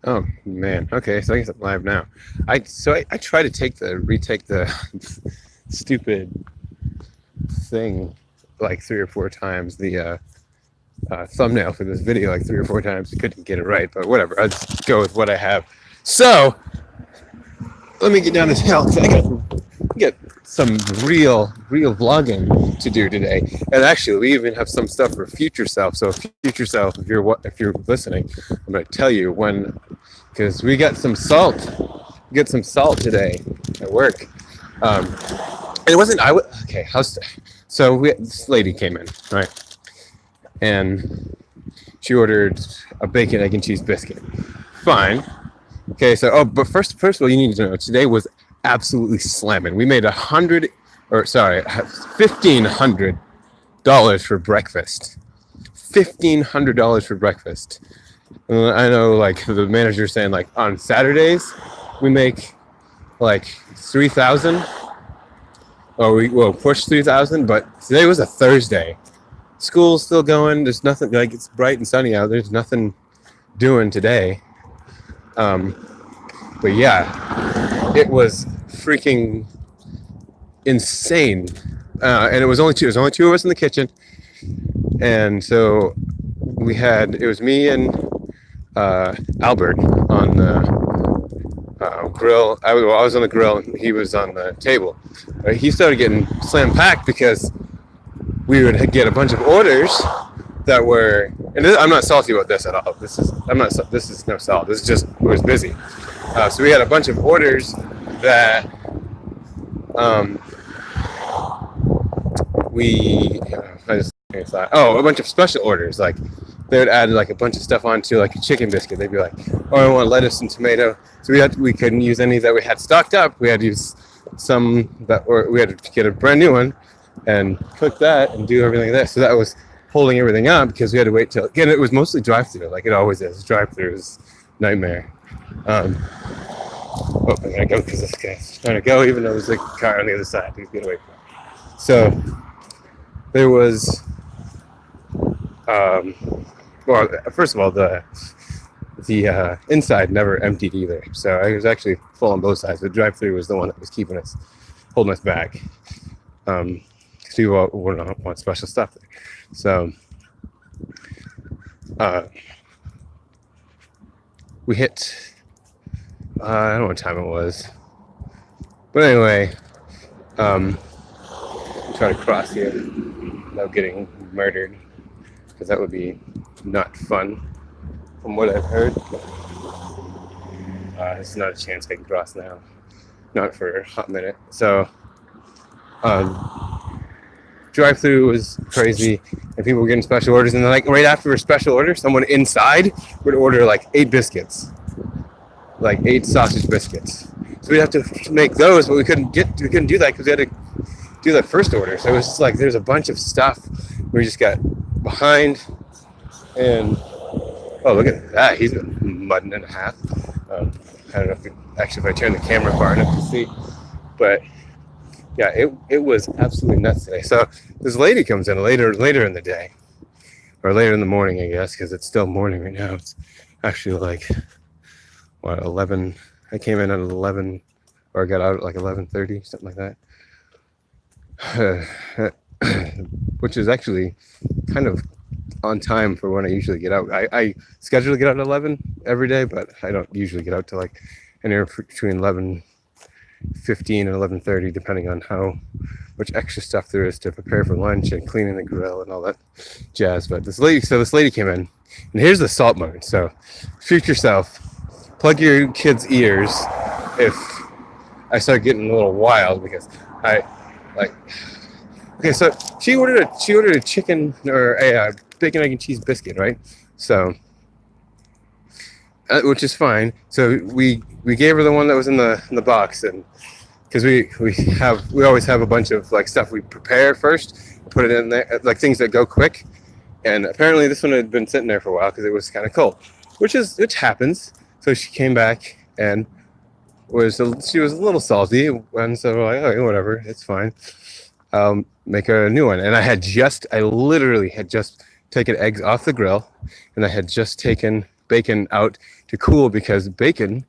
Oh man. Okay, so I guess I'm live now. I try to retake the stupid thing like three or four times. The thumbnail for this video like three or four times. I couldn't get it right, but whatever. I'll just go with what I have. So let me get down this hill. I got some real vlogging to do today, and actually, we even have some stuff for future self. So, future self, if you're listening, I'm going to tell you when, because we got some salt. We got some salt today at work. And it wasn't okay. This lady came in, right, and she ordered a bacon, egg, and cheese biscuit. Fine. Okay, but first of all, you need to know today was absolutely slamming. We made $1,500 for breakfast. $1,500 for breakfast. I know, like the manager saying, like on Saturdays we make like 3,000, or we will push 3,000. But today was a Thursday. School's still going. There's nothing, like it's bright and sunny out. There's nothing doing today. But yeah, it was freaking insane. And it was only two of us in the kitchen. And so it was me and Albert on the grill. I was on the grill and he was on the table. He started getting slam packed because we would get a bunch of orders that were, and I'm not salty about this at all. This is no salt. This is just, it was busy. So we had a bunch of orders that a bunch of special orders. Like they would add like a bunch of stuff onto like a chicken biscuit. They'd be like, oh, I want lettuce and tomato. So we couldn't use any that we had stocked up. We had to use some we had to get a brand new one and cook that and do everything like that. So that was holding everything up because we had to wait till, again, it was mostly drive-through, like it always is. Drive-through is nightmare. I'm gonna go because this guy's trying to go, even though there's a car on the other side. He's getting away from it. So there was, first of all, the inside never emptied either. So I was actually full on both sides. The drive-through was the one that was holding us back. Because people want special stuff there. So we hit, I don't know what time it was, but anyway, try to cross here without getting murdered, because that would be not fun from what I've heard. There's not a chance I can cross now, not for a hot minute. So drive-through was crazy, and people were getting special orders, and then like right after a special order, someone inside would order like 8 biscuits, like 8 sausage biscuits. So we'd have to make those, but we couldn't do that because we had to do that first order. So it was just like there's a bunch of stuff. We just got behind, and oh, look at that, he's been mudding and a half. I don't know if I turn the camera far enough to see, but yeah, it was absolutely nuts today. So this lady comes in later in the day, or later in the morning, I guess, because it's still morning right now. It's actually like 11. I came in at 11, or I got out at like 11:30, something like that, which is actually kind of on time for when I usually get out. I schedule to get out at 11 every day, but I don't usually get out to like anywhere between 11:15 and 11:30, depending on how much extra stuff there is to prepare for lunch and cleaning the grill and all that jazz. But this lady came in, and here's the salt mode. So future self, plug your kids' ears if I start getting a little wild, because I like. Okay, so she ordered a chicken, or a bacon, egg, and cheese biscuit, right? So, which is fine. So we gave her the one that was in the box, and because we always have a bunch of like stuff we prepare first, put it in there, like things that go quick. And apparently this one had been sitting there for a while because it was kind of cold, which happens. So she came back and she was a little salty, and so we're like, oh, whatever, it's fine. Make a new one. And I literally had just taken eggs off the grill, and I had just taken bacon out to cool because bacon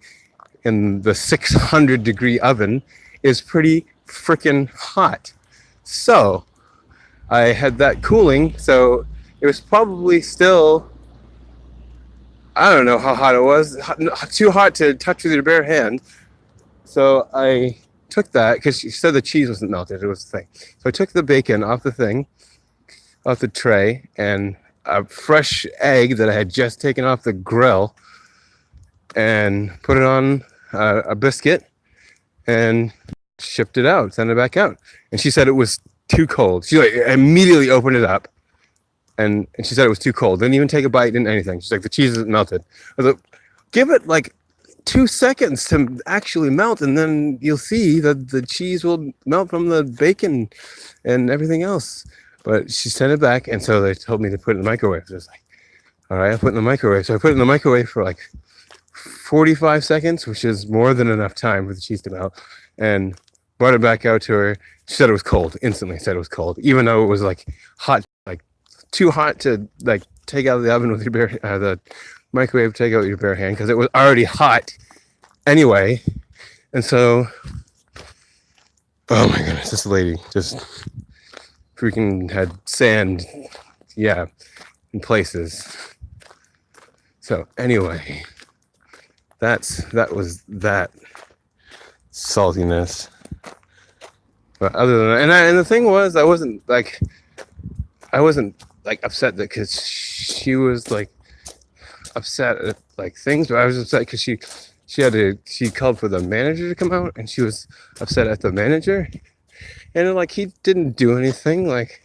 in the 600-degree oven is pretty freaking hot. So I had that cooling, so it was probably still, I don't know how hot it was, too hot to touch with your bare hand. So I took that, because she said the cheese wasn't melted, it was the thing. So I took the bacon off the thing, off the tray, and a fresh egg that I had just taken off the grill, and put it on a biscuit, and shipped it out, sent it back out. And she said it was too cold. She like immediately opened it up, and she said it was too cold. Didn't even take a bite, didn't anything. She's like, the cheese isn't melted. I was like, give it like 2 seconds to actually melt, and then you'll see that the cheese will melt from the bacon and everything else. But she sent it back, and so they told me to put it in the microwave. So I was like, all right, I'll put it in the microwave. So I put it in the microwave for like 45 seconds, which is more than enough time for the cheese to melt, and brought it back out to her. She said it was cold. Instantly said it was cold, even though it was like hot, like too hot to like take out of the oven with your bare, the microwave, take out with your bare hand, because it was already hot anyway. And so, oh my goodness, this lady just freaking had sand, yeah, in places. So anyway, that was that saltiness. But other than that, and the thing was, I wasn't like upset that because she was like upset at like things, but I was upset because she called for the manager to come out, and she was upset at the manager, and like he didn't do anything, like,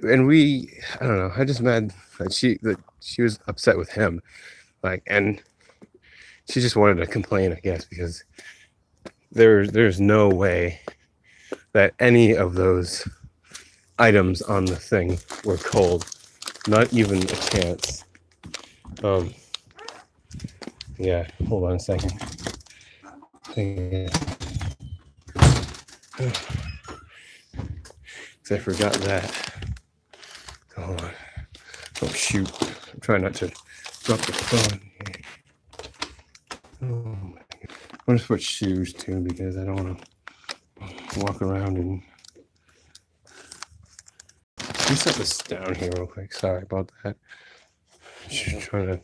and I don't know, I just mad that she was upset with him, like, and she just wanted to complain, I guess, because there's no way that any of those items on the thing were cold, not even a chance. Yeah, hold on a second. Because I forgot that. Hold on. Oh shoot! I'm trying not to drop the phone. Oh my God. I'm gonna put shoes too, because I don't want to walk around and. Let me set this down here real quick. Sorry about that. Just trying to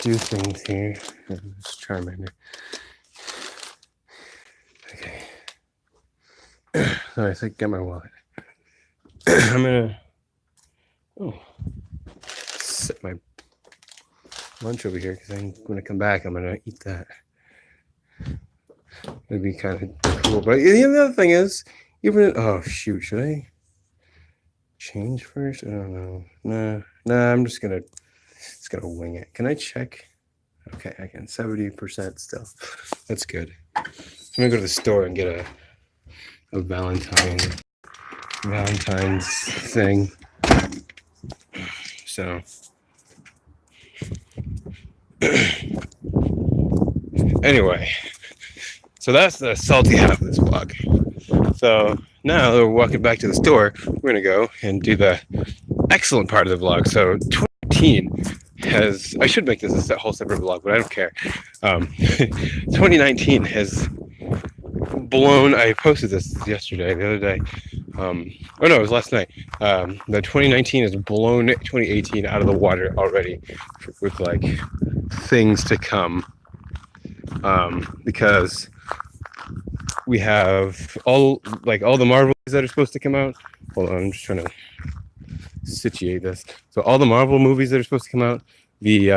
do things here. Let's try my. Okay. All right, so get my wallet. I'm gonna set my lunch over here, because I'm gonna come back. I'm gonna eat that. It'd be kind of cool. But the other thing is, oh shoot, should I change first? I don't know. Nah, I'm just gonna wing it. Can I check? Okay, I can. 70% still. That's good. I'm gonna go to the store and get a Valentine's thing. So anyway, so that's the salty half of this vlog. So now that we're walking back to the store, we're gonna go and do the excellent part of the vlog. So 2019 I should make this a whole separate vlog, but I don't care. 2019 has blown. I posted this the other day. Oh no, it was last night. The 2019 has blown 2018 out of the water already, with like things to come. Because we have all the Marvel movies that are supposed to come out. Hold on, I'm just trying to situate this. So all the Marvel movies that are supposed to come out. The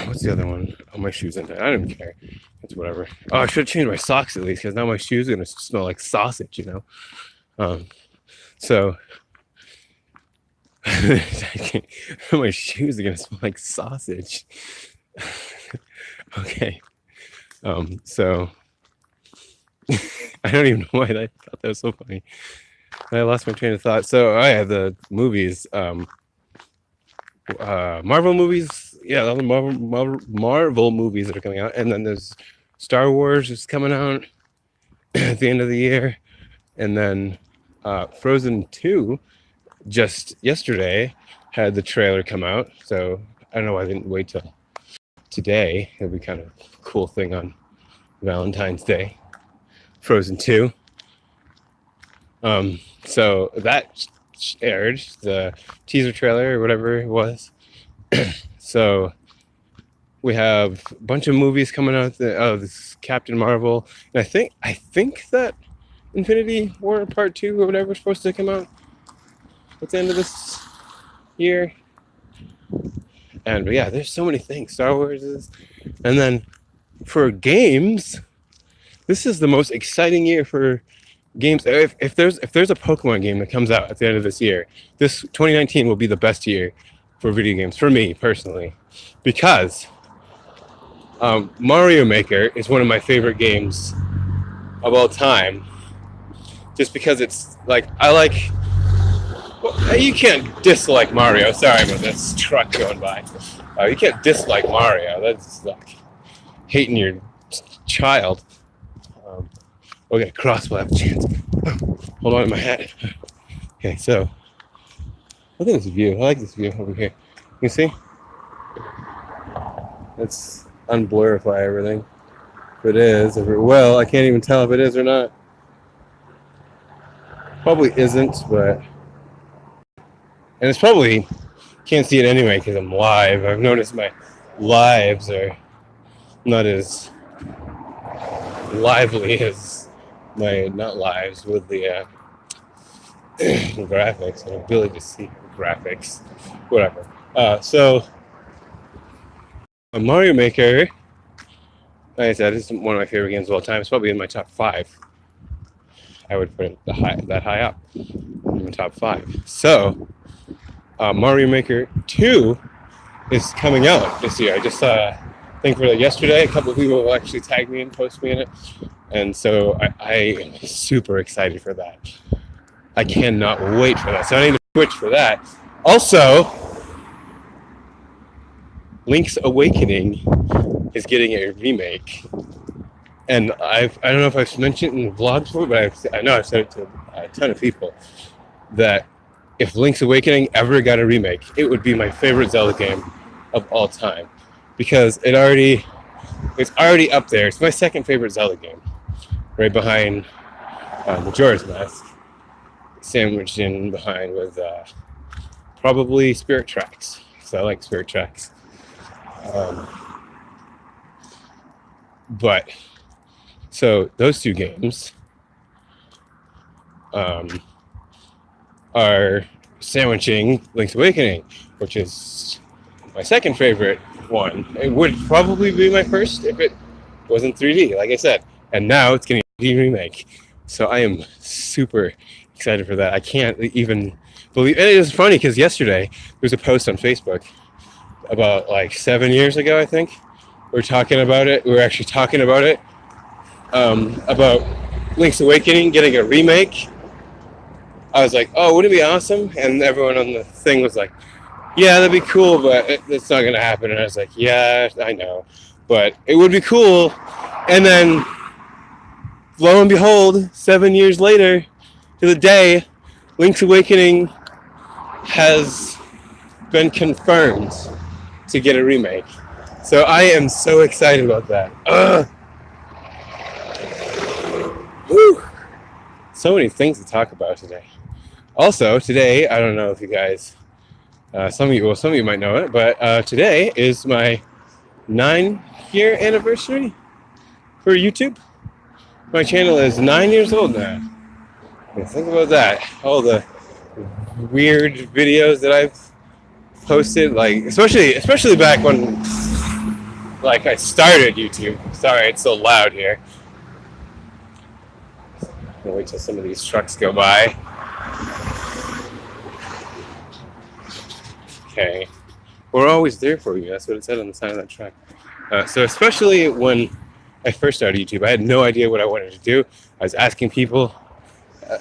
what's the other one? Oh, my shoes in there. I don't care. It's whatever. Oh, I should have changed my socks at least, because now my shoes are gonna smell like sausage, you know. So my shoes are gonna smell like sausage. Okay. So I don't even know why I thought that was so funny. I lost my train of thought. So I have the movies, Marvel movies. Yeah, all the Marvel movies that are coming out, and then there's Star Wars is coming out at the end of the year, and then Frozen 2 just yesterday had the trailer come out. So I don't know why I didn't wait till today. It'll be kind of a cool thing on Valentine's Day. Frozen 2. So that aired, the teaser trailer or whatever it was. So we have a bunch of movies coming out. This Captain Marvel, and I think that Infinity War Part 2 or whatever is supposed to come out at the end of this year. And yeah, there's so many things. Star Wars is, and then for games, this is the most exciting year for games. If there's a Pokemon game that comes out at the end of this year, this 2019 will be the best year for video games for me personally, because Mario Maker is one of my favorite games of all time. Just because it's like you can't dislike Mario. Sorry about this truck going by. You can't dislike Mario. That's like hating your child. Okay, cross will have a chance. Hold on to my hat. Okay, so look at this view. I like this view over here. You see? Let's unblurify everything. If it is, if it will, I can't even tell if it is or not. Probably isn't, but and it's probably can't see it anyway because I'm live. I've noticed my lives are not as lively as my not lives with the graphics and ability to see graphics, whatever. So Mario Maker, like I said, is one of my favorite games of all time. It's probably in my top 5. I would put it that high up in the top 5. So Mario Maker 2 is coming out this year. I just saw a thing for it yesterday. A couple of people actually tagged me and posted me in it. And so I am super excited for that. I cannot wait for that. So I need to switch for that. Also, Link's Awakening is getting a remake. And I don't know if I've mentioned in the vlog before, but I know I've said it to a ton of people that if Link's Awakening ever got a remake, it would be my favorite Zelda game of all time, because it's already up there. It's my second favorite Zelda game, right behind Majora's Mask, sandwiched in behind with probably Spirit Tracks. So I like Spirit Tracks. But so those two games are sandwiching Link's Awakening, which is my second favorite one. It would probably be my first if it wasn't 3D, like I said. And now it's getting a 3D remake. So I am super excited for that. I can't even believe it. It is funny because yesterday there was a post on Facebook about like 7 years ago, I think. We were talking about it. We were actually talking about it. About Link's Awakening getting a remake. I was like, oh, wouldn't it be awesome? And everyone on the thing was like, yeah, that'd be cool, but it's not going to happen. And I was like, yeah, I know. But it would be cool. And then, lo and behold, 7 years later to the day, Link's Awakening has been confirmed to get a remake. So I am so excited about that. Whew. So many things to talk about today. Also, today, I don't know if you guys, some of you might know it, but today is my 9-year anniversary for YouTube. My channel is 9 years old now. Think about that. All the weird videos that I've posted, like especially back when like I started YouTube. Sorry, it's so loud here. I'll wait till some of these trucks go by. Okay. We're always there for you. That's what it said on the side of that truck. So especially when I first started YouTube, I had no idea what I wanted to do. I was asking people,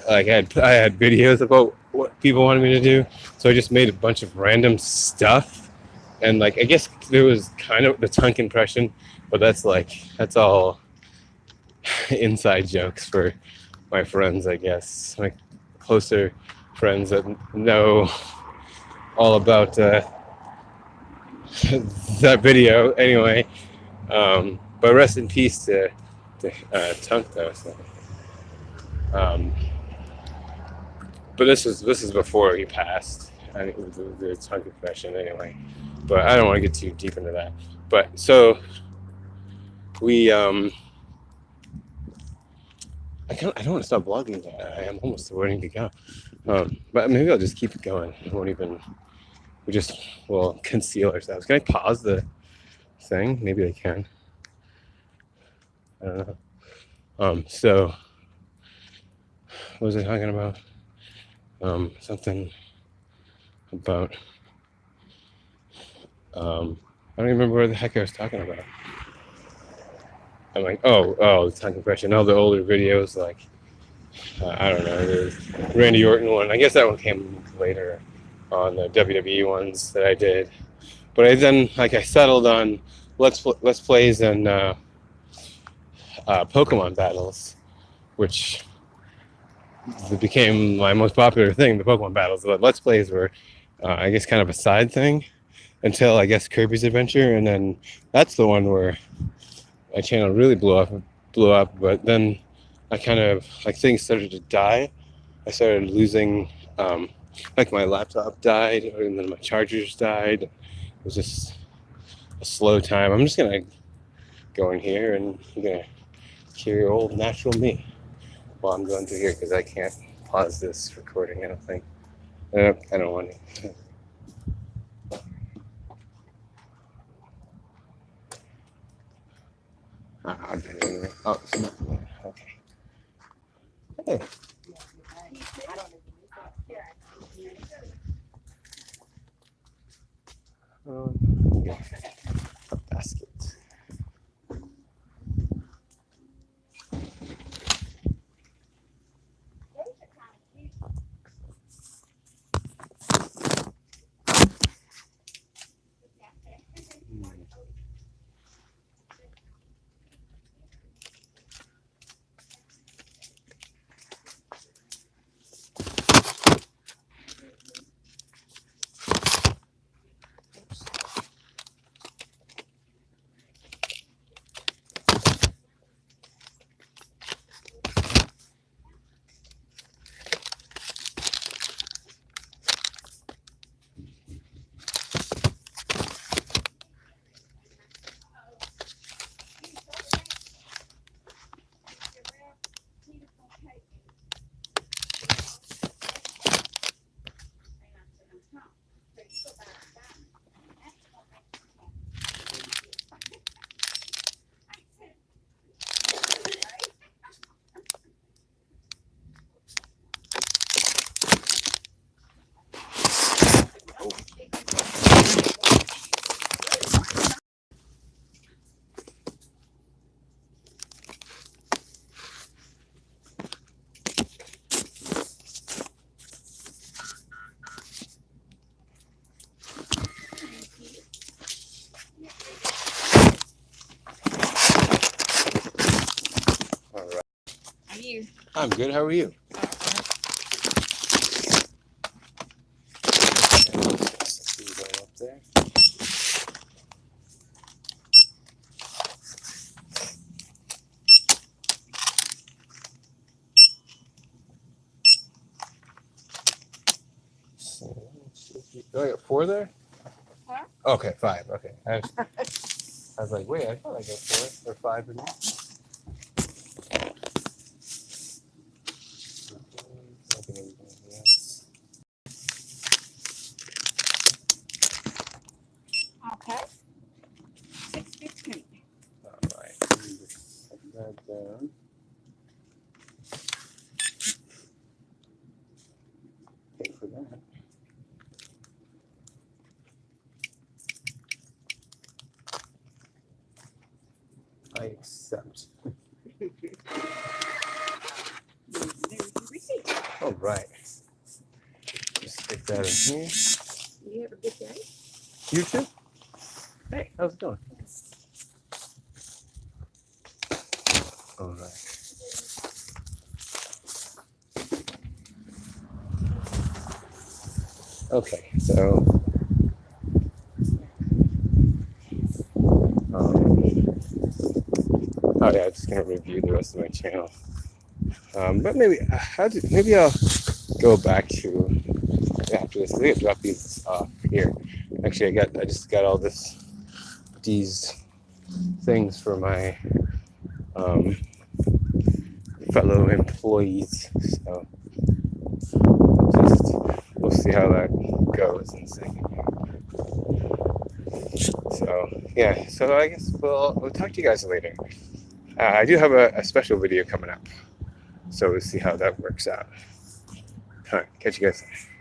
like I had videos about what people wanted me to do. So I just made a bunch of random stuff. And like, I guess there was kind of the Tunk impression, but that's all inside jokes for my friends, I guess, like closer friends that know all about that video. Anyway, but rest in peace to Tunk though. So, but this is before he passed. I think the Tunk confession anyway. But I don't want to get too deep into that. But so we I don't want to stop vlogging. I'm almost ready to go. But maybe I'll just keep it going. I won't even. We'll conceal ourselves. Can I pause the thing? Maybe I can. I don't know. So what was I talking about? Something about. I don't even remember what the heck I was talking about. I'm like, the time compression. All the older videos, like, I don't know, the Randy Orton one. I guess that one came later on the WWE ones that I did. But I then, like, I settled on let's plays and Pokemon battles, which became my most popular thing. The Pokemon battles, the let's plays were, I guess, kind of a side thing until I guess Kirby's Adventure, and then that's the one where my channel really blew up. But then I kind of like things started to die. I started losing, like my laptop died, and then my chargers died. It was just a slow time. I'm just gonna go in here and I'm gonna hear your old natural me while I'm going through here because I can't pause this recording. I don't think. I don't want to. Oh, it's not there. Okay. Hey. Yeah. A basket. All right. How are you? I'm good. How are you? Up there. Do I got 4 there? Huh? Okay, 5. Okay. I was like, wait, I thought I got 4 or 5 in there. Okay. 6:15. All right. Let me just set that down. Pay for that. I accept. There's your receipt. All right. Just stick that in here. You have a good day. You too? Hey, how's it going? All right. Okay, so oh yeah, I'm just gonna review the rest of my channel. But maybe I'll go back to after this. I think I drop these off here. Actually, I just got all these things for my fellow employees. So we'll see how that goes in a second. So yeah, so I guess we'll talk to you guys later. I do have a special video coming up, so we'll see how that works out. All right, catch you guys later.